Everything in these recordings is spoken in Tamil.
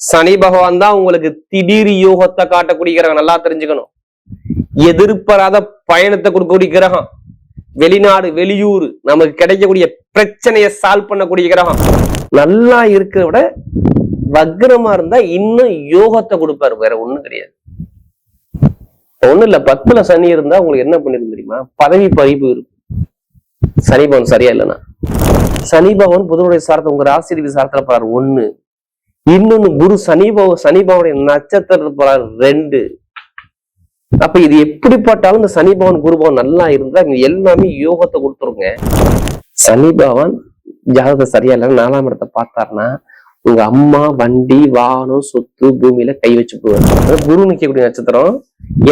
சனி பகவான் தான் உங்களுக்கு திடீர் யோகத்தை காட்டக்கூடிய கிரகம், நல்லா தெரிஞ்சுக்கணும். எதிர்பாராத பயணத்தை கொடுக்கக்கூடிய கிரகம், வெளிநாடு வெளியூர் நமக்கு கிடைக்கக்கூடிய பிரச்சனையை சால்வ் பண்ணக்கூடிய கிரகம். நல்லா இருக்கிற விட வக்ரமா இருந்தா இன்னும் யோகத்தை கொடுப்பாரு, வேற ஒண்ணும் கிடையாது. ஒண்ணும் இல்ல, 10ல சனி இருந்தா உங்களுக்கு என்ன பண்ணிருக்கு தெரியுமா? பதவி பறிப்பு இருக்கும். சனி பவன் சரியா இல்லைன்னா சனி பவன் புதனுடைய சாரத்தை உங்க ராசிரி சாரத்துல போறாரு 1. இன்னொன்னு குரு சனி பவனுடைய நட்சத்திரத்துல போறாரு 2. அப்ப இது எப்படிப்பட்டாலும் இந்த சனி பவன் குரு பவன் நல்லா இருந்தா எல்லாமே யோகத்தை கொடுத்துருங்க. சனி பவன் ஜாதகத்தை சரியா இல்லைன்னா 4ஆம் இடத்தை பார்த்தாருன்னா உங்க அம்மா, வண்டி, வாகனம், சொத்து, பூமியில கை வச்சு போவாரு. குரு நிக்கக்கூடிய நட்சத்திரம்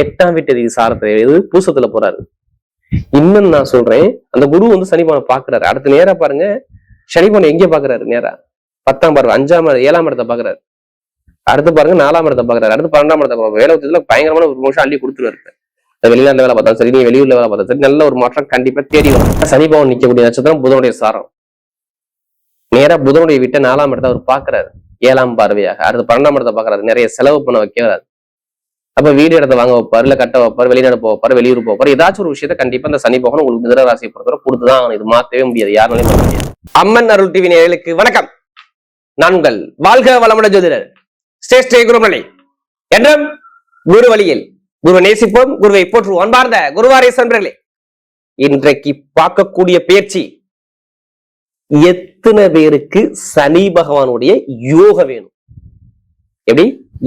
8ஆம் வீட்டு சாரத்தை பூசத்துல போறாரு. இன்னும் நான் சொல்றேன், அந்த குரு வந்து சனி பவனை பாக்குறாரு. அடுத்து நேரா பாருங்க, சனி பவன் எங்க பாக்குறாரு? நேரா 10ஆம் பார்வை 7ஆம் இடத்தை பாக்குறாரு. அடுத்து பாருங்க 4ஆம் இடத்தை பாக்குறாரு. அடுத்து 12ஆம் இடத்தை பாக்குறாரு. வேலை வச்சதுல பயங்கரமான ஒரு ப்ரொமோஷன் அள்ளி கொடுத்துருவாரு. வெளிநாட்டுல வேலை பார்த்தா சரி, நீ வெளியூர்ல வேலை பார்த்தா சரி, நல்ல ஒரு மாற்றம் கண்டிப்பா தேடி வரும். சனி பவன் நிக்கக்கூடிய நட்சத்திரம் புதனுடைய சாரம். நேரா புதனுடைய வீட்டை 4ஆம் இடத்தை அவர் பாக்குறாரு 7ஆம் பார்வையாக. அடுத்து 12ஆம் இடத்தை பாக்குறாரு. நிறைய செலவு பண்ண வைக்கிறாரு. அப்ப வீடு இடத்தை வாங்க வைப்பாரு, இல்ல கட்ட வைப்பாரு, வெளிநாடு போவாரு, வெளியூர் போவாரு. ஏதாச்சும் ஒரு விஷயத்த கண்டிப்பா இந்த சனி பகவான் உங்களுக்கு மிதுன ராசியை பொறுத்தவரை கொடுத்துதான். இது மாத்தவே முடியாது, யாருனாலையும் மாற்ற முடியாது. அம்மன் அருள் டிவி நேயர்களுக்கு வணக்கம். நான்கள் வாழ்க வளமுடன் ஜோதிடர் ஸ்ரேஷ்ட குருமலை என்றும் குரு வழியில் குரு நேசிப்போம், குருவை போற்றுவோம். அன்பார்ந்த குருவாரே சென்றர்களே, இன்றைக்கு பார்க்கக்கூடிய பயிற்சி, எத்தனை பேருக்கு சனி பகவானுடைய யோகம் வேணும்? எப்படி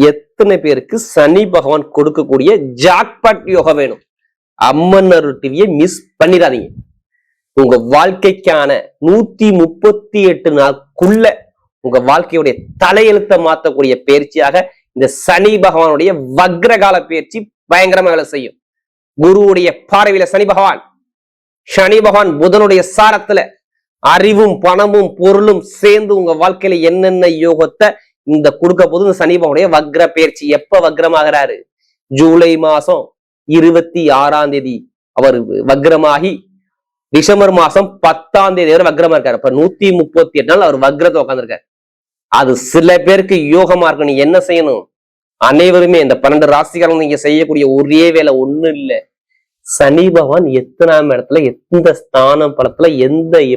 எத்தனை பேருக்கு சனி பகவான் கொடுக்கக்கூடிய ஜாக்பாட் யோகம் வேணும்? அம்மன் அருள் டிவியை மிஸ் பண்ணிடாதீங்க. உங்க வாழ்க்கைக்கான 138 நாளுக்குள்ள உங்க வாழ்க்கையுடைய தலையெழுத்த மாற்றக்கூடிய பயிற்சியாக இந்த சனி பகவானுடைய வக்ரகால பயிற்சி பயங்கரமா வேலை செய்யும். குருவுடைய பார்வையில சனி பகவான் புதனுடைய சாரத்துல அறிவும் பணமும் பொருளும் சேர்ந்து உங்க வாழ்க்கையில என்னென்ன யோகத்தை இந்த கொடுக்க போது இந்த சனி பகவானுடைய வக்ர பயிற்சி. எப்ப வக்ரமாகிறாரு? ஜூலை மாசம் 26ஆம் தேதி அவர் வக்ரமாகி டிசம்பர் மாசம் 10ஆம் தேதி வரை வக்ரமா இருக்காரு. அப்ப 138 நாள் அவர் வக்ரத்தை உட்காந்துருக்காரு. அது சில பேருக்கு யோகமா இருக்கு. நீங்க என்ன செய்யணும்? அனைவருமே இந்த 12 ராசிக்காரங்க நீங்க செய்யக்கூடிய ஒரே வேலை ஒண்ணு இல்ல, சனி பகவான் எத்தனாம் இடத்துல, எந்த ஸ்தானம் பலத்துல,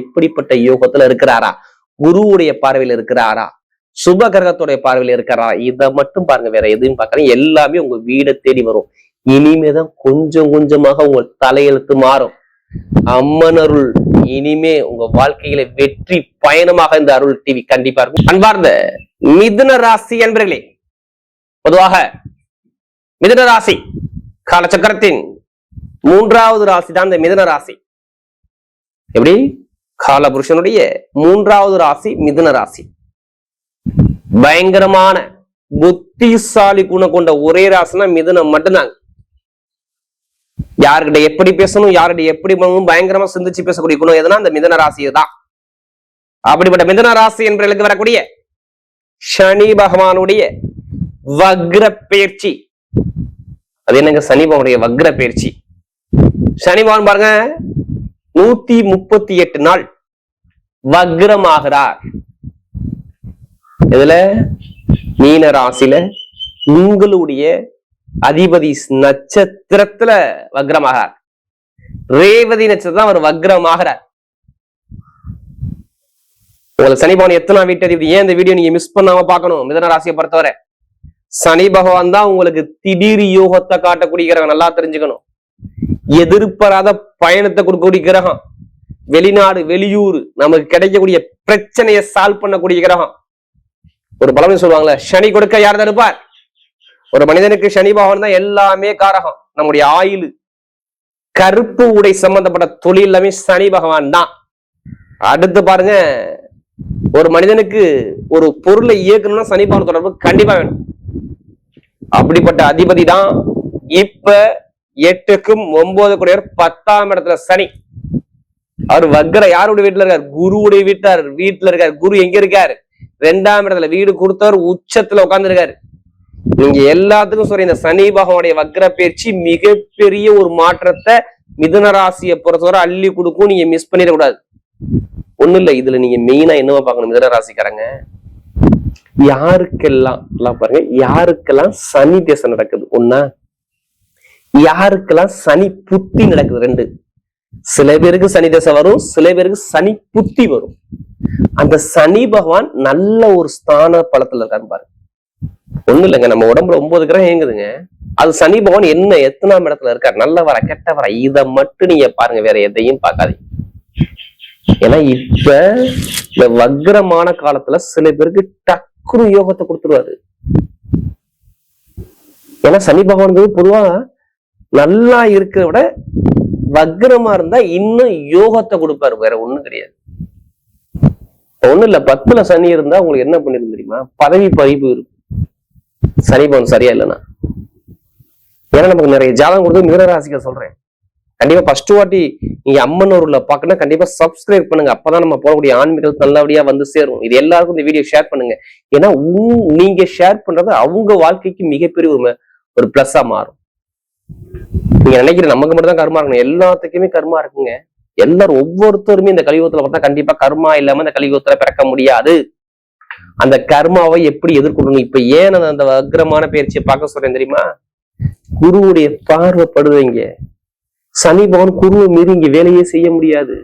எப்படிப்பட்ட யோகத்துல இருக்கிறாரா, குருவுடைய பார்வையில இருக்கிறாரா, சுப கிரகத்துடைய பார்வையில இருக்கிறாரா, இதை மட்டும் பாருங்க. வேற எதுவும் பாக்குறேன், எல்லாமே உங்க வீடை தேடி வரும். இனிமேதான் கொஞ்சம் கொஞ்சமாக உங்க தலையெழுத்து மாறும். அம்மன் அருள் இனிமே உங்க வாழ்க்கையில வெற்றி பயணமாக இந்த அருள் டிவி கண்டிப்பா இருக்கும். அன்பார்ந்த மிதுன ராசி என்பர்களே, பொதுவாக மிதுன ராசி காலச்சக்கரத்தின் 3வது ராசி தான் இந்த மிதுன ராசி. எப்படி? காலபுருஷனுடைய 3வது ராசி மிதுன ராசி. பயங்கரமான புத்திசாலி குணம் கொண்ட ஒரே ராசினா மிதுனம் மட்டும்தாங்க. யாருக்கிட்ட எப்படி பேசணும், யாருடைய எப்படி பண்ணணும், பயங்கரமா சிந்திச்சு பேசக்கூடிய குணம் எதுனா இந்த மிதுன ராசி தான். அப்படிப்பட்ட மிதுன ராசி என்பவர்களுக்கு வரக்கூடிய சனி பகவானுடைய வக்ர பயிற்சி. அது என்னங்க? சனி பகவானுடைய வக்ர பயிற்சி. சனி பகவான் பாருங்க 138 நாள் வக்ரமாகிறார். இதுல மீன ராசியில உங்களுடைய அதிபதி நட்சத்திரத்துல வக்ரமாகிறார். ரேவதி நட்சத்திரம் அவர் வக்ரமாகிறார். உங்களுக்கு சனி பகவான் எத்தனை வீட்டு அதிபதி? ஏன் இந்த வீடியோ நீங்க மிஸ் பண்ணாம பார்க்கணும். மிதுன ராசியை பொறுத்தவரை சனி பகவான் தான் உங்களுக்கு திடீர் யோகத்தை காட்டக்கூடிய கிரகம், நல்லா தெரிஞ்சுக்கணும். எதிர்பாராத பயணத்தை கொடுக்கக்கூடிய கிரகம், வெளிநாடு வெளியூர் நமக்கு கிடைக்கக்கூடிய பிரச்சனையை சால்வ் பண்ணக்கூடிய கிரகம். ஒரு பலமே சொல்லுவாங்களே, சனி கொடுக்க யார் தடுப்பார்? ஒரு மனிதனுக்கு சனி பகவான் தான் எல்லாமே காரகம். நம்முடைய ஆயுள், கருப்பு உடை சம்பந்தப்பட்ட தொழில் எல்லாமே சனி பகவான் தான். அடுத்து பாருங்க, ஒரு மனிதனுக்கு ஒரு பொருளை இயக்கணும்னா சனி பகவான் தொடர்பு கண்டிப்பா வேணும். அப்படிப்பட்ட அதிபதி தான் இப்ப 8க்கும் 9 கூடியவர் 10ஆம் இடத்துல சனி. அவர் வக்ர யாருடைய வீட்டுல இருக்காரு? குருவுடைய வீட்டுல இருக்காரு. குரு எங்க இருக்காரு? 2ஆம் இடத்துல வீடு கொடுத்தவர் உச்சத்துல உட்கார்ந்து இருக்காரு. நீங்க எல்லாத்துக்கும் சொல்ற இந்த சனி பகவானுடைய வக்ர பயிற்சி மிகப்பெரிய ஒரு மாற்றத்தை மிதுன ராசியை பொறுத்தவரை அள்ளி கொடுக்கும். நீங்க மிஸ் பண்ணிடக்கூடாது. ஒண்ணு இல்ல, இதுல நீங்க மெயினா என்னவா பார்க்கணும்? மிதுன ராசிக்காரங்க யாருக்கெல்லாம் பாருங்க, யாருக்கெல்லாம் சனி திசை நடக்குது ஒண்ணா, யாருக்கெல்லாம் சனி புத்தி நடக்குது ரெண்டு. சில பேருக்கு சனி திசை வரும், சில பேருக்கு சனி புத்தி வரும். அந்த சனி பகவான் நல்ல ஒரு ஸ்தான பலத்துல இருக்காரு பாருங்க. ஒண்ணு இல்லைங்க, நம்ம உடம்புல 9 கிரகம் இயங்குதுங்க. அது சனி பகவான் என்ன எத்தனாம் இடத்துல இருக்காரு, நல்ல வர கெட்ட வர, இதை மட்டும் நீங்க பாருங்க, வேற எதையும் பார்க்காதீங்க. ஏன்னா இப்ப இந்த வக்ரமான காலத்துல சில பேருக்கு டக்குனு யோகத்தை கொடுத்துருவாரு. ஏன்னா சனி பகவான் பொதுவா நல்லா இருக்கிறத விட வக்ரமா இருந்தா இன்னும் யோகத்தை கொடுப்பாரு, வேற ஒண்ணும் கிடையாது. ஒண்ணும் இல்ல, 10ல சனி இருந்தா உங்களுக்கு என்ன பண்ணிருக்கும் தெரியுமா, பதவி பறிப்பு இருக்கும். சனி பகவான் சரியா இல்லைன்னா. ஏன்னா நமக்கு நிறைய ஜாதகம் கொடுத்து மிதுனராசிக்கு சொல்றேன். கண்டிப்பா ஃபர்ஸ்ட் வாட்டி நீங்க அம்மன் ஊர்ல பாக்கணும், கண்டிப்பா சப்ஸ்கிரைப் பண்ணுங்க. அப்பதான் நம்ம போகக்கூடிய ஆன்மீகம் நல்லபடியா வந்து சேரும். இது எல்லாருக்கும் இந்த வீடியோ ஷேர் பண்ணுங்க. ஏன்னா நீங்க ஷேர் பண்றது அவங்க வாழ்க்கைக்கு மிகப்பெரிய ஒரு பிளஸ்ஸா மாறும். நீங்க நினைக்கிற நமக்கு மட்டும் தான் கர்மா இருக்கணும், எல்லாத்துக்குமே கர்மா இருக்குங்க. எல்லாரும் ஒவ்வொருத்தருமே இந்த கலியுகத்துல பார்த்தா கண்டிப்பா கர்மா இல்லாம இந்த கலியுகத்துல பிறக்க முடியாது. அந்த கர்மாவை எப்படி எதிர்கொள்ளணும், இப்ப ஏன் அந்த வக்ரமான பயிற்சியை பார்க்க சொல்றேன் தெரியுமா, குருவுடைய பார்வைப்படுவீங்க. சனி பகவான் குருவை மீறி இங்க வேலையே செய்ய முடியாது.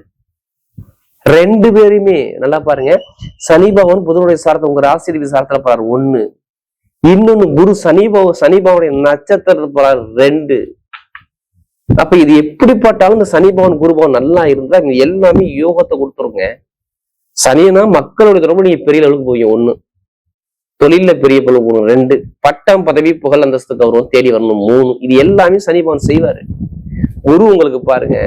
ரெண்டு பேருமே நல்லா பாருங்க, சனி பகவான் புதனுடைய சாரத்தை உங்க ராசிதிபதி சாரத்துல போறாரு 1, இன்னொன்னு குரு சனி பகவானுடைய நட்சத்திரத்துல போறாரு 2. அப்ப இது எப்படிப்பட்டாலும் இந்த சனி பகவான் குரு பகவான் நல்லா இருந்தா இங்க எல்லாமே யோகத்தை கொடுத்துருங்க. சனினா மக்களுடைய தொடர்பு நீங்க பெரிய அளவுக்கு போய் 1, தொழில பெரிய பலு போகணும் 2, பட்டம் பதவி புகழ் அந்தஸ்து கௌரவம் தேடி வரணும் 3. இது எல்லாமே சனி பகவான் செய்வாரு. குரு உங்களுக்கு பாருங்க,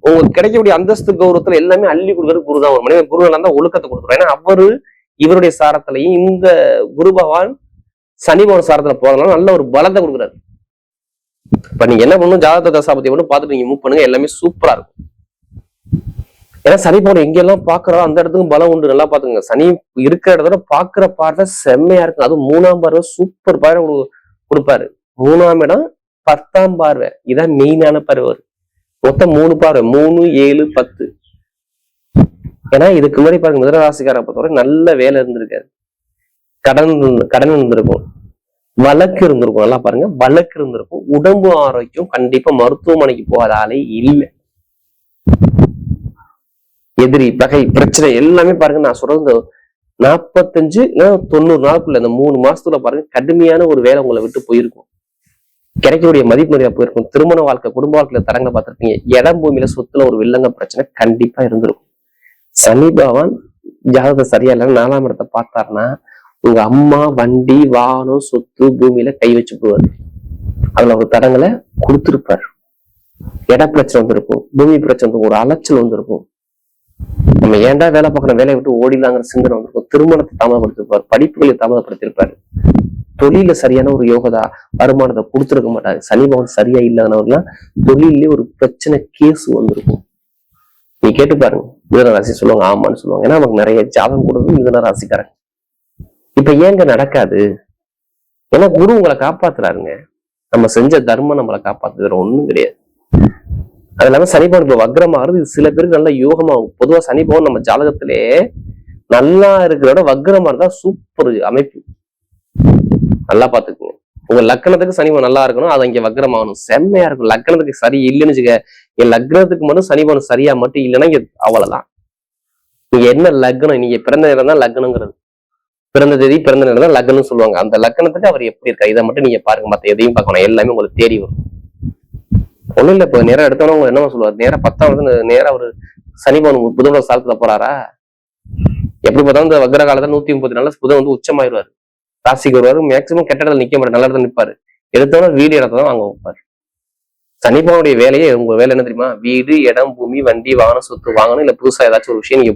உங்களுக்கு கிடைக்கக்கூடிய அந்தஸ்து கௌரவத்துல எல்லாமே அள்ளி கொடுக்கறது குரு தான். ஒரு மனிதன் குரு நல்லா தான் ஒழுக்கத்தை கொடுக்குறோம். ஏன்னா அவரு இவருடைய சாரத்திலையும் இந்த குரு பகவான் சனி பகவான் சாரத்துல போறதுனால நல்ல ஒரு பலத்தை கொடுக்குறாரு. இப்ப நீங்க என்ன பண்ணணும், ஜாதக தசாபதியை மட்டும் பார்த்துட்டு நீங்க மூவ் பண்ணுங்க, எல்லாமே சூப்பரா இருக்கும். ஏன்னா சனி பகவான் எங்கெல்லாம் பாக்குறோம் அந்த இடத்துக்கு பலம் உண்டு. நல்லா பாத்துங்க, சனி இருக்கிற இடத்துல பாக்குற பார்வை செம்மையா இருக்கும். அதுவும் 3ஆம் பார்வை சூப்பர் பார்வை கொடுப்பாரு. 3ஆம் இடம் 10ஆம் பார்வை, இதான் மெயினான பார்வை. மொத்தம் 3 பார்வை, 3, 7, 10. ஏன்னா இதுக்கு முன்னாடி பாருங்க, மிதுனராசிக்கார பொறுத்தவரை நல்ல வேலை இருந்திருக்காரு, கடன் இருந்திருக்கும், வழக்கு இருந்திருக்கும். நல்லா பாருங்க, வழக்கு இருந்திருக்கும். உடம்பு ஆரோக்கியம் கண்டிப்பா மருத்துவமனைக்கு போகாத ஆளே இல்லை. எதிரி பகை பிரச்சனை எல்லாமே பாருங்க, நான் சொல்றது 45 90 நாளுக்குள்ள இந்த 3 மாசத்துல பாருங்க கடுமையான ஒரு வேலை உங்களை விட்டு போயிருக்கும். கிடைக்கக்கூடிய மதிப்பு மரியாதை போயிருக்கும். திருமண வாழ்க்கை குடும்ப வாழ்க்கையில தரங்களை பார்த்திருப்பீங்க. இடம் பூமியில சொத்துல ஒரு வில்லங்க பிரச்சனை கண்டிப்பா இருந்திருக்கும். சனி பகவான் ஜாதகத்தை சரியா இல்லைன்னா 4ஆம் இடத்தை பார்த்தாருன்னா உங்க அம்மா வண்டி வாகனம் சொத்து பூமியில கை வச்சு போவாரு. அதுல ஒரு தடங்களை கொடுத்திருப்பாரு. இட பிரச்சனை வந்திருக்கும், பூமி பிரச்சனை, ஒரு அலைச்சல் வந்திருக்கும். நம்ம ஏன்டா வேலை பார்க்கணும், வேலையை விட்டு ஓடிலாங்கிற சிந்தனை வந்திருக்கும். திருமணத்தை தாமதப்படுத்திருப்பாரு, படிப்புகளை தாமதப்படுத்திருப்பாரு, தொழில சரியான ஒரு யோகதா வருமானத்தை கொடுத்துருக்க மாட்டாரு. சனி பகவான் சரியா இல்லாதவர்கள்லாம் தொழிலே ஒரு பிரச்சனை கேஸ் வந்திருக்கும். நீ கேட்டு பாருங்க, மிதுனராசி சொல்லுவாங்க ஆமான்னு சொல்லுவாங்க. ஏன்னா நமக்கு நிறைய ஜாதகம் கொடுத்து மிதுனராசிக்காரங்க. இப்ப ஏங்க நடக்காது? ஏன்னா குரு உங்களை காப்பாத்துறாருங்க. நம்ம செஞ்ச தர்மம் நம்மளை காப்பாத்துற ஒண்ணும் கிடையாது. அது இல்லாம சனி பகவான் இப்ப வக்ரமாகிறது, இது சில பேருக்கு நல்ல யோகமாகும். பொதுவா சனி பகவான் நம்ம ஜாதகத்திலே நல்லா இருக்கிறோட வக்ரமா இருந்தா சூப்பர் அமைப்பு. நல்லா பாத்துக்குங்க. உங்க லக்னத்துக்கு சனி பகவான் நல்லா இருக்கணும், அது இங்க வக்ரமாகணும், செம்மையா இருக்கும். லக்னத்துக்கு சரி இல்லைன்னு வச்சுக்க, என் லக்னத்துக்கு மட்டும் சனி பகவான் சரியா மட்டும் இல்லைன்னா இங்க அவ்வளவுதான். நீங்க என்ன லக்னம், நீங்க பிறந்த நேரம் தான் லக்னங்கிறது, பிறந்த தேதி பிறந்த நேரம் தான் லக்னம் சொல்லுவாங்க. அந்த லக்னத்துக்கு அவர் எப்படி இருக்கா இதை மட்டும் நீங்க பாருங்க, மத்த எதையும் பார்க்கணும், எல்லாமே உங்களுக்கு தேடி வரும். ஒண்ணும் இல்ல, இப்ப நேரம் எடுத்தவன உங்க என்னமா சொல்லுவாரு, நேரம் 10ஆம் நேரம் ஒரு சனி பகவான் புதனோட சாலத்துல போறாரா, எப்படி பார்த்தாலும் இந்த வக்ர காலத்துல 130 நாள்ல புதன் வந்து உச்சமாயிருவாரு, ராசிக்கு வருவாரு. மேக்சிமம் கெட்ட இடத்துல நிக்க மாட்டாரு, நல்ல இடத்துல நிற்பாரு. எடுத்தவன வீடு இடத்தான் வாங்க வைப்பாரு. சனி பகவானுடைய வேலையே, உங்க வேலை என்ன தெரியுமா, வீடு இடம் பூமி வண்டி வாகனம் சொத்து வாங்கணும், இல்ல புதுசா ஏதாச்சும் ஒரு விஷயம் நீங்க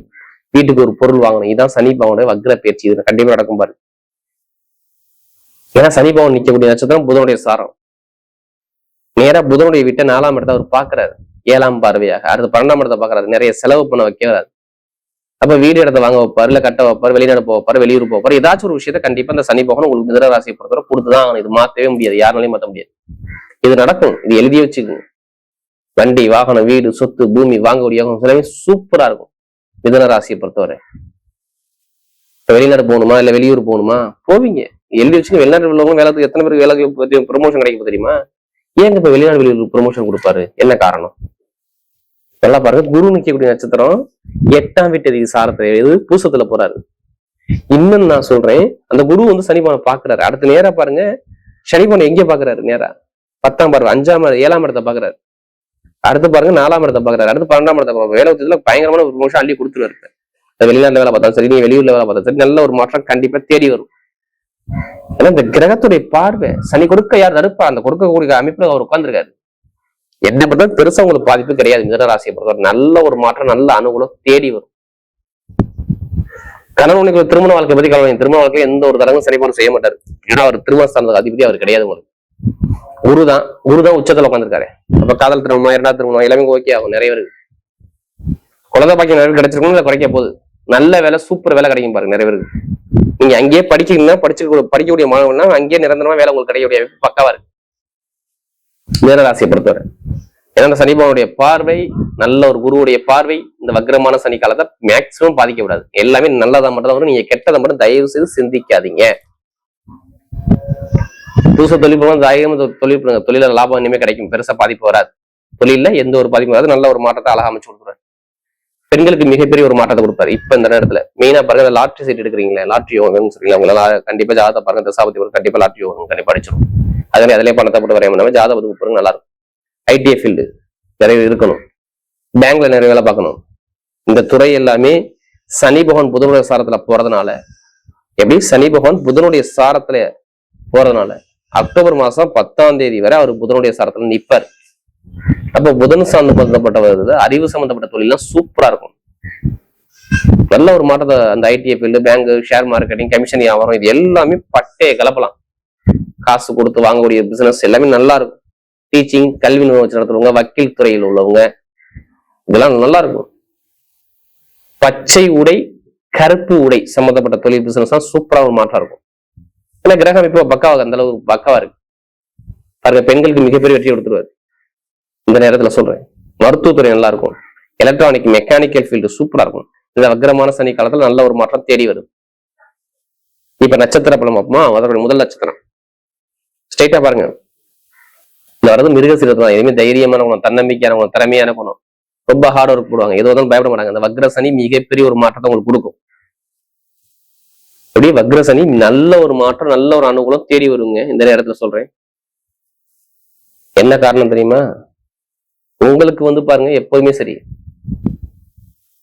வீட்டுக்கு ஒரு பொருள் வாங்கணும். இதுதான் சனி பகவானுடைய வக்ர பயிற்சி. இது கண்டிப்பா நடக்கும் பாரு. ஏன்னா சனி பகவான் நிக்கக்கூடிய நட்சத்திரம் புதனுடைய சாரம். நேரா புதனுடைய வீட்டை 4ஆம் இடத்தை அவர் பாக்குறாரு 7ஆம் பார்வையாக. அடுத்து 12ஆம் இடத்தை பாக்குறாரு, நிறைய செலவு பண்ண வைக்கிறாரு. அப்ப வீடு இடத்தை வாங்க வைப்பாரு, இல்ல கட்ட வைப்பாரு, வெளிநாடு போவாரு, வெளியூர் போவாரு. ஏதாச்சும் ஒரு விஷயத்த கண்டிப்பா இந்த சனி பகவான் உங்களுக்கு மிதுன ராசியை பொறுத்தவரை கொடுத்துதான் ஆகணும். இது மாத்தவே முடியாது, யாருனாலையும் மாத்த முடியாது. இது நடக்கும், இது எழுதி வச்சுக்கோங்க. வண்டி வாகனம் வீடு சொத்து பூமி வாங்கக்கூடிய எல்லாமே சூப்பரா இருக்கும் மிதுன ராசியை பொறுத்தவரை. வெளிநாடு போகணுமா இல்ல வெளியூர் போகணுமா போவீங்க. எழுதி வச்சு வெளிநாட்டு உள்ளவங்க வேலைக்கு எத்தனை பேருக்கு வேலைக்கு ப்ரொமோஷன் கிடைக்கும் தெரியுமா? ஏங்க இப்ப வெளிநாடு வெளியூர் ப்ரொமோஷன் கொடுப்பாரு? என்ன காரணம்? நல்லா பாருங்க, குரு நிக்கக்கூடிய நட்சத்திரம் 8ஆம் வீட்டு சாரத்தை பூசத்துல போறாரு. இன்னும் நான் சொல்றேன், அந்த குரு வந்து சனிபானை பாக்குறாரு. அடுத்து நேரா பாருங்க, சனிபானை எங்க பாக்குறாரு? நேரா 10ஆம் பார்வை 7ஆம் இடத்தை பாக்குறாரு. அடுத்து பாருங்க 4ஆம் இடத்தை பாக்குறாரு. அடுத்து 12ஆம் இடத்தை பாக்குறாரு. வேலை வச்சதுல பயங்கரமான ஒரு ப்ரொமோஷன் அள்ளி கொடுத்துருவாரு. வெளிநாட்டுல வேலை பார்த்தாலும் சரி, நீ வெளியூர்ல வேலை பார்த்தா சரி, நல்ல ஒரு மாற்றம் கண்டிப்பா தேடி வரும். ஏன்னா இந்த கிரகத்துடைய பார்வை சனி கொடுக்க யார் தடுப்பா? அந்த கொடுக்கக்கூடிய அமைப்புல அவர் உட்கார்ந்துருக்காரு. என்ன பண்றது பெருசா உங்களுக்கு பாதிப்பு கிடையாது. மிதுன ராசியை பொறுத்தவரை நல்ல ஒரு மாற்றம், நல்ல அனுகூலம் தேடி வரும். கணவனுக்கு திருமண வாழ்க்கை பத்தி கவலை. திருமண வாழ்க்கையில எந்த ஒரு தரங்களும் சரிபாடு செய்ய மாட்டாரு. ஏன்னா அவர் திருமண ஸ்தானத்துக்கு அதிபதி அவர் கிடையாது. உங்களுக்கு குருதான் உச்சத்துல உட்காந்துருக்காரு. அப்ப காதல் திருமணம், 2வது திருமணம் எல்லாமே ஓகே ஆகும். நிறைய பேருக்கு குழந்தை பாக்கியம் நிறைய கிடைச்சிருக்கணும், இல்லை குறைக்க போகுது. நல்ல வேலை, சூப்பர் வேலை கிடைக்கும் பாருங்க நிறைய பேருக்கு. நீங்க அங்கேயே படிச்சீங்கன்னா படிக்கக்கூடிய மாணவன்னா அங்கேயே நிரந்தரமா வேலை உங்களுக்கு கிடைக்கக்கூடிய அமைப்பு பக்காவா இருக்கு மிதுன ராசியை பொறுத்தவரை. ஏன்னா சனிபானுடைய பார்வை, நல்ல ஒரு குருவுடைய பார்வை இந்த வக்ரமான சனி காலத்தை மேக்சிமம் பாதிக்க கூடாது. எல்லாமே நல்லதா மட்டும் தான் வரும். நீங்க கெட்டதை மட்டும் தயவு செய்து சிந்திக்காதீங்க. புதுசா தொழில் பண்ணுங்க, தொழில லாபம் இனிமே கிடைக்கும், பெருசா பாதிப்பு வராது. தொழில எந்த ஒரு பாதிப்பு வராது. நல்ல ஒரு மாற்றத்தை அழகா அமைச்சு கொடுக்குறாரு. பெண்களுக்கு மிகப்பெரிய ஒரு மாற்றத்தை கொடுப்பாரு. இப்ப இந்த நேரத்துல மெயினா பாருங்க, லாட்ரி சீட் எடுக்கிறீங்களே, லாட்ரி யோகம் சொல்றீங்களா, அவங்களால கண்டிப்பா ஜாதகத்தை பாருங்க, தசாபதி வரும், கண்டிப்பா லாட்ரி யோகம் கண்டிப்பா அடிச்சிடும். அதனால அதிலே பணத்தை போட்டு வரையாம ஜாதகத்துக்கு போறது நல்லா இருக்கும். ஐடிஐ ஃபீல்டு நிறைய இருக்கணும், பேங்க்ல நிறைய வேலை பார்க்கணும். இந்த துறை எல்லாமே சனி பகவான் புதனுடைய சாரத்துல போறதுனால, எப்படி சனி பகவான் புதனுடைய சாரத்துல போறதுனால அக்டோபர் மாசம் 10ஆம் தேதி வரை அவர் புதனுடைய சாரத்துல நிற்பார். அப்ப புதன் சம்பந்தப்பட்ட அறிவு சம்பந்தப்பட்ட தொழிலாம் சூப்பரா இருக்கும். நல்ல ஒரு மாற்றத்தை அந்த ITI field, bank, share marketing, commission வியாபாரம், இது எல்லாமே பட்டையை கலப்பலாம். காசு கொடுத்து வாங்கக்கூடிய பிசினஸ் எல்லாமே நல்லா இருக்கும். டீச்சிங், கல்வி நிறுவனம் நடத்துறவங்க, வக்கீல் துறையில் உள்ளவங்க, இதெல்லாம் நல்லா இருக்கும். பச்சை உடை, கருப்பு உடை சம்பந்தப்பட்ட தொழில் பிசினஸ் தான் சூப்பரா ஒரு மாற்றம் இருக்கும். ஏன்னா கிரகம் இப்போ பக்காவாக அந்த அளவுக்கு பக்காவா இருக்கு பாருங்க. பெண்களுக்கு மிகப்பெரிய வெற்றி கொடுத்துருவாரு. இந்த நேரத்துல சொல்றேன், மருத்துவத்துறை நல்லா இருக்கும். எலக்ட்ரானிக், மெக்கானிக்கல் ஃபீல்டு சூப்பரா இருக்கும். இந்த வக்ரமான சனி காலத்துல நல்ல ஒரு மாற்றம் தேடி வருது. இப்ப நட்சத்திர பலம் பார்ப்போமா? அதோட முதல் நட்சத்திரம் ஸ்ட்ரைட்டா பாருங்க, இந்த வரது மிருகசீரத்தை தான். எதுவுமே தைரியமான குணம், தன்னம்பிக்கையான குணம், திறமையான குணம், ரொம்ப ஹார்ட் ஒர்க் போடுவாங்க, எதுவும் பயப்பட மாட்டாங்க. அந்த வக்ர சனி மிகப்பெரிய ஒரு மாற்றத்தை உங்களுக்கு கொடுக்கும். எப்படி வக்ர சனி நல்ல ஒரு மாற்றம், நல்ல ஒரு அனுகூலம் தேடி வருங்க. இந்த நேரத்துல சொல்றேன், என்ன காரணம் தெரியுமா? உங்களுக்கு வந்து பாருங்க, எப்போதுமே சரி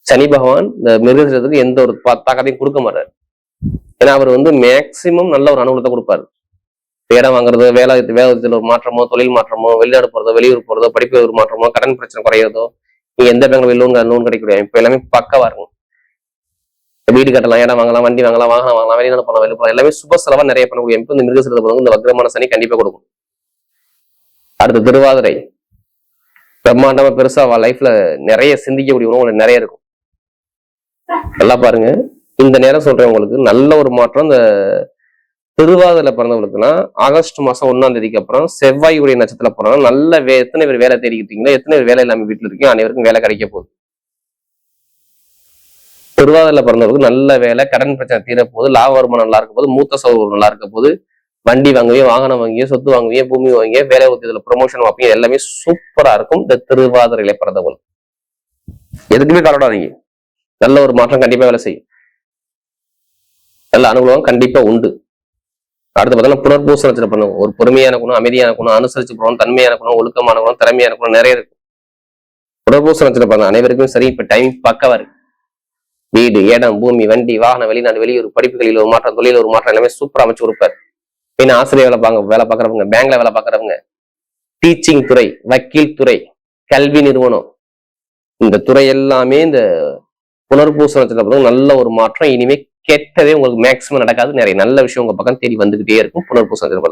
சனி பகவான் இந்த மிருகசீரத்துக்கு எந்த ஒரு தாக்கத்தையும் கொடுக்க மாட்டாரு. ஏன்னா அவர் வந்து மேக்சிமம் நல்ல ஒரு அனுகூலத்தை கொடுப்பாரு. இடம் வாங்குறதோ, வேலைத்துல ஒரு மாற்றமோ, தொழில் மாற்றமோ, வெளிநாடு போறதோ, வெளியூர் போறதோ, படிப்பு ஒரு மாற்றமோ, கடன் பிரச்சனை குறையறதோ, நீங்க எந்த பேங்க்ல லோன் கிடைக்கக்கூடிய இப்ப எல்லாமே பக்கவா இருக்கும். வீடு கட்டலாம், இடம் வாங்கலாம், வண்டி வாங்கலாம், வாகனம் வாங்கலாம், வெளிநாடு போகலாம், வெளியே போகலாம், எல்லாமே சுப செலவா நிறைய பண்ணக்கூடிய அமைப்பு இந்த மிருகசீரத்தை போறவங்க இந்த வக்ரமான சனி கண்டிப்பா கொடுக்கும். அடுத்து திருவாதிரை, பிரம்மாண்டமா பெருசா லைஃப்ல நிறைய சிந்திக்கக்கூடிய உணவுகள் நிறைய இருக்கும். நல்லா பாருங்க, இந்த நேரம் சொல்றேன் உங்களுக்கு நல்ல ஒரு மாற்றம். இந்த திருவாதிரையில பிறந்தவங்களுக்குன்னா ஆகஸ்ட் மாசம் 1ஆம் தேதிக்கு அப்புறம் செவ்வாய் உடைய நட்சத்திரத்துல போனா நல்ல எத்தனை பேர் வேலை தேடிக்கிட்டீங்களோ, எத்தனை பேர் வேலை இல்லாம வீட்டுல இருக்கீங்க, அனைவருக்கும் வேலை கிடைக்க போகுது. திருவாதிரையில பிறந்தவங்களுக்கு நல்ல வேலை, கடன் பிரச்சனை தீர போகுது, லாப வருமானம் நல்லா இருக்க போது, மூத்த சௌகரியம் நல்லா இருக்க போது, வண்டி வாங்குவீங்க, வாகனம் வாங்குவீங்க, சொத்து வாங்குவீங்க, பூமி வாங்குவீங்க, வேலை உத்தியத்துல ப்ரொமோஷன் வாப்பீங்க, எல்லாமே சூப்பரா இருக்கும். இந்த திருவாதிரையில பிறந்தவங்களுக்கு எதுக்குமே கவலைப்படாதீங்க, நல்ல ஒரு மாற்றம் கண்டிப்பா வேலை செய்யும். நல்ல அனுகூலம் கண்டிப்பா உண்டு. அடுத்து பார்த்தோம்னா புனர்பூச நட்சத்திரம் பண்ணுவோம். ஒரு பொறுமையான குணம், அமைதியான குணம், அனுசரிச்சு போகணும், தன்மையான குணம், ஒழுக்கமான குணம், திறமையான குணம் நிறைய இருக்கும். புனர்பூச நட்சத்திரம் பண்ண அனைவருக்கும் சரி. இப்ப டைம் பக்கவா இருக்கு. வீடு, இடம், பூமி, வண்டி, வாகனம், வெளிநாடு, வெளியூர், படிப்புகளில் ஒரு மாற்றம், தொழில் ஒரு மாற்றம், எல்லாமே சூப்பரா அமைச்சு கொடுப்பாரு. ஏன்னா ஆசிரியர் வேலை பார்க்கறவங்க, பேங்க்ல வேலை பார்க்கறவங்க, டீச்சிங் துறை, வக்கீல் துறை, கல்வி நிறுவனம், இந்த துறை எல்லாமே இந்த புனர்பூச நட்சத்திரம் நல்ல ஒரு மாற்றம். இனிமே கெட்டதே உங்களுக்கு மேக்சிமம் நடக்காது. நிறைய நல்ல விஷயம் உங்க பக்கம் தேடி வந்துகிட்டே இருக்கும். புனர்பூச நட்சத்திரம்